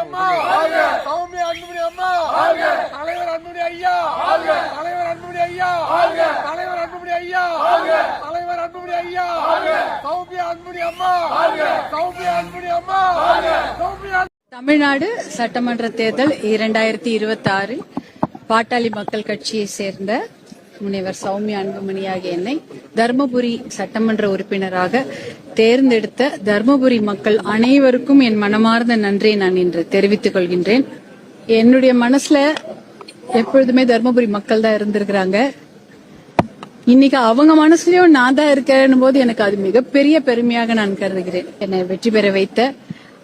அம்மா, சௌமியா அன்புமணி அம்மா, தலைவர் அன்புமணி ஐயா, தலைவர் அன்புமணி ஐயா, தலைவர் அன்புமணி ஐயா, தலைவர் அன்புமணி ஐயா, சௌமியா அன்புமணி அம்மா, சௌமியா அன்புமணி அம்மா, சௌமியா. தமிழ்நாடு சட்டமன்ற தேர்தல் 2026 பாட்டாளி மக்கள் கட்சியை சேர்ந்த முனைவர் சௌமியா அன்புமணி ஆகிய என்னை தர்மபுரி சட்டமன்ற உறுப்பினராக தேர்ந்தெடுத்த தர்மபுரி மக்கள் அனைவருக்கும் என் மனமார்ந்த நன்றியை நான் இன்று தெரிவித்துக் கொள்கின்றேன். என்னுடைய மனசுல எப்பொழுதுமே தர்மபுரி மக்கள் தான் இருந்திருக்கிறாங்க. இன்னைக்கு அவங்க மனசுலயும் நான் தான் இருக்கேன் போது எனக்கு அது மிகப்பெரிய பெருமையாக நான் கருதுகிறேன். என்னை வெற்றி பெற வைத்த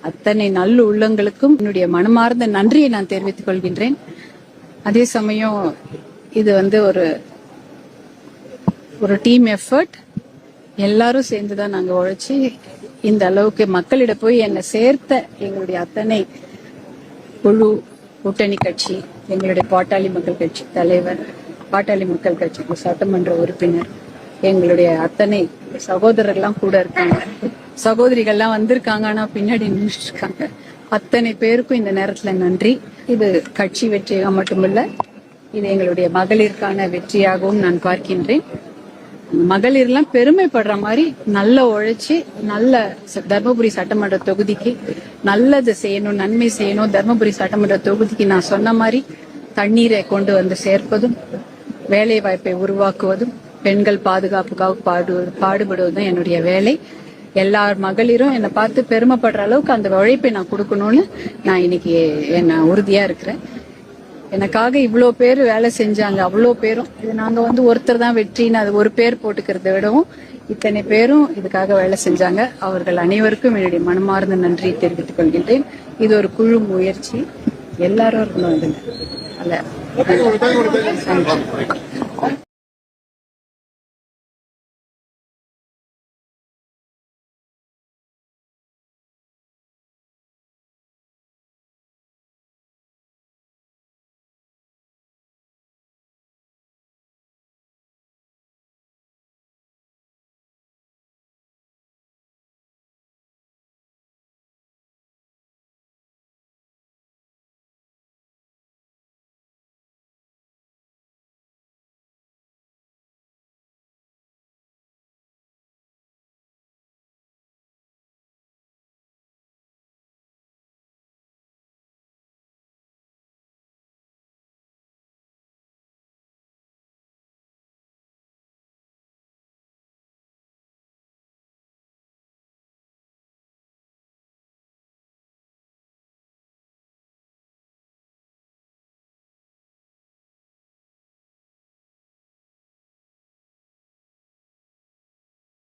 அத்தனை நல்ல உள்ளங்களுக்கும் என்னுடைய மனமார்ந்த நன்றியை நான் தெரிவித்துக் கொள்கின்றேன். அதே சமயம் இது ஒரு டீம் எஃபர்ட். எல்லாரும் சேர்ந்துதான் நாங்க உழைச்சி இந்த அளவுக்கு மக்களிட போய் என்னை சேர்த்த எங்களுடைய அத்தனை குழு, கூட்டணி கட்சி, எங்களுடைய பாட்டாளி மக்கள் கட்சி தலைவர், பாட்டாளி மக்கள் கட்சி சட்டமன்ற உறுப்பினர், எங்களுடைய அத்தனை சகோதரர்கள்லாம் கூட இருக்காங்க, சகோதரிகள்லாம் வந்திருக்காங்க, ஆனா பின்னாடி நின்றுட்டு இருக்காங்க. அத்தனை பேருக்கும் இந்த நேரத்துல நன்றி. இது கட்சி வெற்றியாக மட்டுமல்ல, இது எங்களுடைய மகளிருக்கான வெற்றியாகவும் நான் பார்க்கின்றேன். மகளிர்லாம் பெருமைப்படுற மாதிரி நல்ல உழைச்சி நல்ல தர்மபுரி சட்டமன்ற தொகுதிக்கு நல்லது செய்யணும், நன்மை செய்யணும். தர்மபுரி சட்டமன்ற தொகுதிக்கு நான் சொன்ன மாதிரி தண்ணீரை கொண்டு வந்து சேர்ப்பதும், வேலை வாய்ப்பை உருவாக்குவதும், பெண்கள் பாதுகாப்புக்காக பாடுபடுவதும் என்னுடைய வேலை. எல்லார் மகளிரும் என்னை பார்த்து பெருமைப்படுற அளவுக்கு அந்த உழைப்பை நான் கொடுக்கணும்னு நான் இன்னைக்கு என்ன உறுதியா இருக்கிறேன். எனக்காக இவ்வளோ பேர் வேலை செஞ்சாங்க. அவ்வளோ பேரும் இது நாங்க ஒருத்தர் தான் வெற்றின்னு அது ஒரு பேர் போட்டுக்கிறத விடவும் இத்தனை பேரும் இதுக்காக வேலை செஞ்சாங்க. அவர்கள் அனைவருக்கும் என்னுடைய மனமார்ந்த நன்றியை தெரிவித்துக் கொள்கின்றேன். இது ஒரு குழு முயற்சி, எல்லாரும் இருக்கணும். இதுல அல்ல.